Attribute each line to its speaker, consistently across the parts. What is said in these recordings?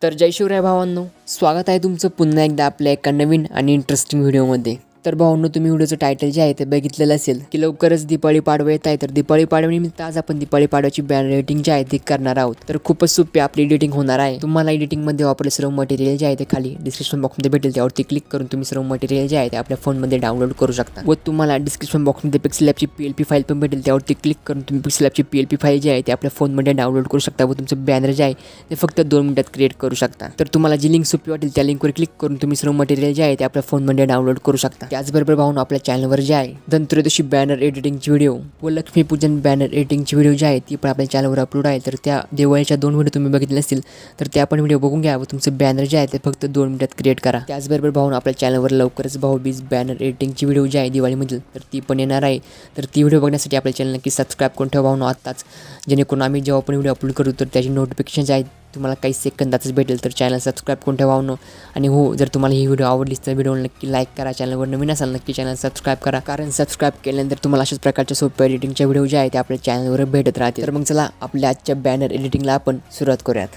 Speaker 1: तर जय शिवराय भावांनो, स्वागत आहे तुमचं पुन्हा एकदा आपल्या एका नवीन आणि इंटरेस्टिंग व्हिडिओमध्ये। तर भावांनो, तुम्ही व्हिडिओचं टायटल जे आहे ते बघितलेलं असेल की लवकरच दिवाळी पाडवा येत आहे। तर दिवाळी पाडव्यानिमित्त आज आपण दिवाळी पाडव्याची बॅनर एडिटिंग जे आहे ते करणार आहोत। तर खूपच सोपी आपली एडिटिंग होणार आहे। तुम्हाला एडिटिंगमध्ये वापरले सर्व मटेरियल जे आहे ते खाली डिस्क्रिप्शन बॉक्समध्ये भेटेल, त्यावरती क्लिक करून तुम्ही सर्व मटेरियल जे आहे ते आपल्या फोनमध्ये डाउनलोड करू शकता। व तुम्हाला डिस्क्रिप्शन बॉक्समध्ये पिक्सेल लॅबची PLP फाईल पण भेटेल, त्यावरती क्लिक करून तुम्ही पिक्सेल लॅबची PLP फाईल जे आहे ते आपल्या फोनमध्ये डाउनलोड करू शकता व तुमचं बॅनर जे आहे ते फक्त 2 मिनिटात क्रिएट करू शकता। तर तुम्हाला जी लिंक सोपी वाटेल त्या लिंकवर क्लिक करून तुम्ही सर्व मटेरियल जे आहे ते आपल्या फोनमध्ये डाउनलोड करू शकता। त्याचबरोबर भावांनो, आपल्या चॅनलवर जे आहे धनत्रयोदशी बॅनर एडिटिंगची व्हिडिओ व लक्ष्मीपूजन बॅनर एडिटिंगची व्हिडिओ जे आहे ती पण आपल्या चॅनलवर अपलोड आहे। तर त्या दिवाळीच्या 2 व्हिडिओ तुम्ही बघितले असतील तर त्या पण व्हिडिओ बघून घ्या व तुमचं बॅनर जे आहे ते फक्त 2 मिनिटात क्रिएट करा। त्याचबरोबर भावांनो, आपल्या चॅनलवर लवकरच भाऊबीज बॅनर एडिटिंगची व्हिडिओ जी आहे दिवाळीमधील तर ती पण येणार आहे। तर ती व्हिडिओ बघण्यासाठी आपल्या चॅनल नक्की सबस्क्राईब करून ठेवा भावांनो आत्ताच, जेणेकरून आम्ही जेव्हा पण व्हिडिओ अपलोड करू तर त्याची नोटिफिकेशन जे आहे तुम्हाला काही सेकंदातच भेटेल। तर चॅनल सबस्क्राईब करून ठेवा भावांनो। आणि हो, जर तुम्हाला ही व्हिडिओ आवडलीच तर व्हिडिओला नक्की लाईक करा। चॅनलवर नवीन असाल नक्की चॅनल सबस्क्राईब करा, कारण सबस्क्राईब केल्यानंतर तुम्हाला अशाच प्रकारच्या सोप्या एडिटिंगच्या व्हिडिओ जे आहे ते आपल्या चॅनलवर भेटत राहतील। तर मग चला आपल्या आजच्या बॅनर एडिटिंगला आपण सुरुवात करूयात।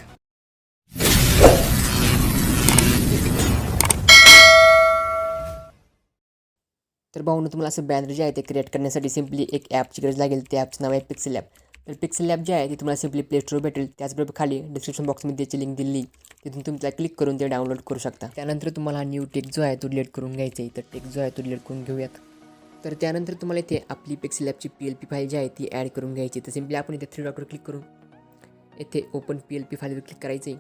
Speaker 1: तर भावांनो, तुम्हाला असं बॅनर जे आहे ते क्रिएट करण्यासाठी सिम्पली एक ॲपची गरज लागेल। त्या ॲपचं नाव आहे पिक्सेल लॅब। तर पिक्सेल लॅब जे आहे ते तुम्हाला सिम्पली प्ले स्टोर भेटेल, त्याचबरोबर खाली डिस्क्रिप्शन बॉक्समध्ये त्याची लिंक दिली, तिथून तुम्ही त्याला क्लिक करून ते डाउनलोड करू शकता। त्यानंतर तुम्हाला न्यू टेक्स्ट जो आहे तो डिलीट करून घ्यायचा आहे। तर टेक्स्ट जो आहे तो डिलीट करून घेऊयात। तर त्यानंतर तुम्हाला इथे आपली पिक्सेल लॅबची PLP फाईल जी आहे ती ॲड करून घ्यायची। तर सिम्पली आपण इथे 3 डॉटवर क्लिक करून इथे ओपन PLP फाईलवर क्लिक करायचं आहे।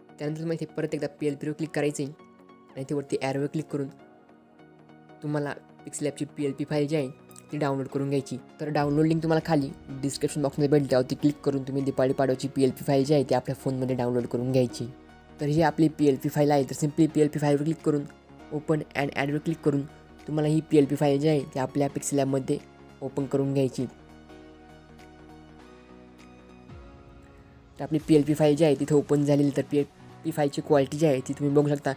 Speaker 1: त्यानंतर तुम्हाला इथे परत एकदा PLPवर क्लिक करायचं आहे आणि इथे वरती ॲरोवर क्लिक करून तुम्हाला पिक्सेल लॅबची PLP फाईल जी आहे ती डाउनलोड करून घ्यायची। तर डाउनलोड लिंक तुम्हाला खाली डिस्क्रिप्शन बॉक्समध्ये भेटेल, त्यावरती क्लिक करून तुम्ही दिवाळी पाडव्याची PLP फाईल जी आहे ती आपल्या फोनमध्ये डाउनलोड करून घ्यायची। तर ही आपली PLP फाईल आहे। तर सिम्पली PLP फाईलवर क्लिक करून ओपन अँड ॲडवर क्लिक करून तुम्हाला ही PLP फाईल जी आहे ती आपल्या पिक्सेल लॅबमध्ये ओपन करून घ्यायची। तर आपली PLP फाईल जी आहे तिथे ओपन झालेली। तर PLP फाईलची क्वालिटी जी आहे ती तुम्ही बघू शकता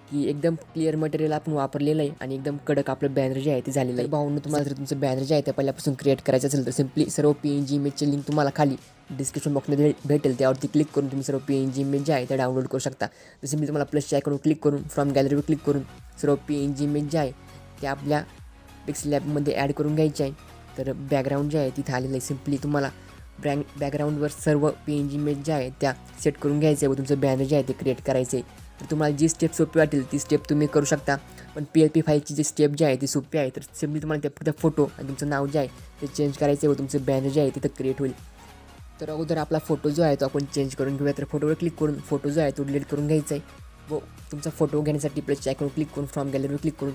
Speaker 1: की एकदम क्लिअर मटेरियल आपण वापरलेलं आहे आणि एकदम कडक आपलं बॅनर जे आहे ते झालेलं आहे। भावांनो, तुम्हाला जर तुमचं बॅनर जे आहे ते पहिल्यापासून क्रिएट करायचं असेल तर सिम्पली सर्व PNG इमेजची लिंक तुम्हाला खाली डिस्क्रिप्शन बॉक्समध्ये भेटेल, त्यावरती क्लिक करून तुम्ही सर्व PNG इमेज जे आहे ते डाउनलोड करू शकता। तर सिम्पली तुम्हाला प्लसच्या आयकॉनवर क्लिक करून फ्रॉम गॅलरीवर क्लिक करून सर्व PNG इमेज जे आहे ते आपल्या पिक्सेल लॅबमध्ये ॲड करून घ्यायचे आहे। तर बॅकग्राऊंड जे आहे तिथे आलेलं आहे, सिम्पली तुम्हाला बॅकग्राऊंडवर सर्व PNG इमेज ज्या आहे त्या सेट करून घ्यायचे व तुमचं बॅनर जे आहे ते क्रिएट करायचे आहे। तर तुम्हाला जी स्टेप सोपी वाटेल ती स्टेप तुम्ही करू शकता, पण PLP फाईलची जी स्टेप जी आहे ती सोपी आहे। तर सिम्पली तुम्हाला ते फक्त फोटो आणि तुमचं नाव जे आहे ते चेंज करायचं व तुमचं बॅनर जे आहे तिथं क्रिएट होईल। तर अगोदर आपला फोटो जो आहे तो आपण चेंज करून घेऊया। तर फोटोवर क्लिक करून फोटो जो आहे तो डिलीट करून घ्यायचा आहे व तुमचा फोटो घेण्यासाठी प्लसच्या आयकॉनवर क्लिक करून फ्रॉम गॅलरीवर क्लिक करून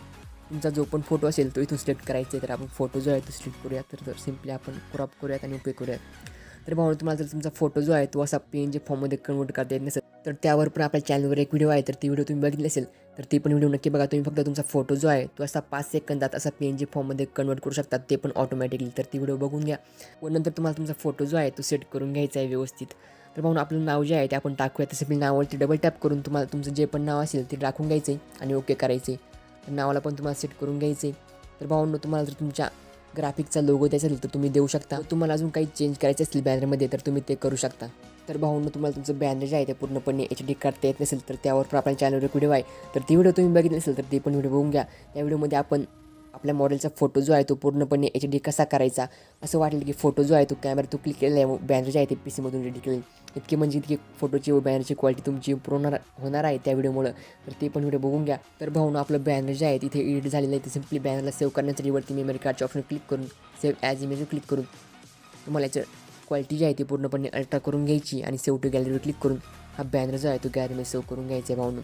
Speaker 1: तुमचा जो पण फोटो असेल तो इथून सिलेक्ट करायचा आहे। तर आपण फोटो जो आहे तो सिलेक्ट करूया। तर सिम्पली आपण क्रॉप करूयात आणि ओके करूयात। तर भावांनो, तुम्हाला जर तुमचा फोटो जो आहे तो असा PNG फॉर्ममध्ये कन्वर्ट करता येत नसेल तर त्यावर पण आपल्या चॅनलवर एक व्हिडिओ आहे। तर ती व्हिडिओ तुम्ही बघितली असेल तर ती पण व्हिडिओ नक्की बघा। तुम्ही फक्त तुमचा फोटो जो आहे तो असा 5 सेकंदात असा PNG फॉर्ममध्ये कन्वर्ट करू शकता, ते पण ऑटोमॅटिकली। तर ती व्हिडिओ बघून घ्या व नंतर तुम्हाला तुमचा फोटो जो आहे तो सेट करून घ्यायचा आहे व्यवस्थित। तर भावांनो, आपलं नाव जे आहे ते आपण टाकूया। तसं नावावरती डबल टॅप करून तुम्हाला तुमचं जे पण नाव असेल ते टाकून घ्यायचं आहे आणि ओके करायचं आहे। तर नावाला पण तुम्हाला सेट करून घ्यायचं आहे। तर भावांनो, तुम्हाला जर तुमच्या ग्राफिकचा लोगो द्यायचा असेल तर तुम्ही देऊ शकता। तुम्हाला अजून काही चेंज करायचे असतील बॅनरमध्ये तर तुम्ही ते करू शकता। तर भावांनो, तुम्हाला तुमचं बॅनर जे आहे ते पूर्णपणे HD काढता येत नसेल तर त्यावर पण आपल्या चॅनलवर एक व्हिडिओ आहे। तर ती व्हिडिओ तुम्ही बघितली असेल तर ती पण व्हिडिओ बघून घ्या। त्या व्हिडिओमध्ये आपण आपल्या मॉडेलचा फोटो जो आहे तो पूर्णपणे HD कसा करायचा, असं वाटलं की फोटो जो आहे तो कॅमेरा तो क्लिक केलेला आहे, बॅनर जे आहे ते PCमधून एडिट केलेलं इतकी म्हणजे इतकी फोटोची व बॅनरची क्वालिटी तुमची इम्प्रूव्ह होणार आहे त्या व्हिडिओमुळं। तर ते पण व्हिडिओ बघून घ्या। तर भावांनो, आपलं बॅनर जे आहे तिथे एडिट झालेलं आहे। तर सिम्पली बॅनरला सेव्ह करण्यासाठी वरती मेमरी कार्डच्या ऑप्शन क्लिक करून सेव्ह ॲज इमेजवर क्लिक करून तुम्हाला याचं क्वालिटी जी आहे ती पूर्णपणे अल्ट्रा करून घ्यायची आणि सेव्ह टू गॅलरीवर क्लिक करून हा बॅनर जो आहे तो गॅलरीमध्ये सेव्ह करून घ्यायचा आहे भावांनो।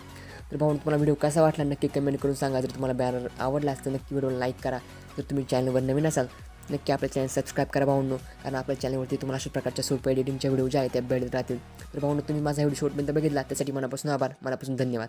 Speaker 1: तर भावांनो, तुम्हाला व्हिडिओ कसा वाटला नक्की कमेंट करून सांगा। जर तुम्हाला बॅनर आवडला असतं नक्की व्हिडिओला लाईक करा। जर तुम्ही चॅनलवर नवीन असाल नक्की आपल्या चॅनल सबस्क्राईब करा भावांनो, कारण आपल्या चॅनलवरती तुम्हाला अशा प्रकारच्या सोप्या एडिटिंगच्या व्हिडिओ ज्या आहेत त्या भेटत राहतील। तर भावांनो, तुम्ही माझा व्हिडिओ शेवटपर्यंत बघितला त्यासाठी मनापासून आभार, मनापासून धन्यवाद।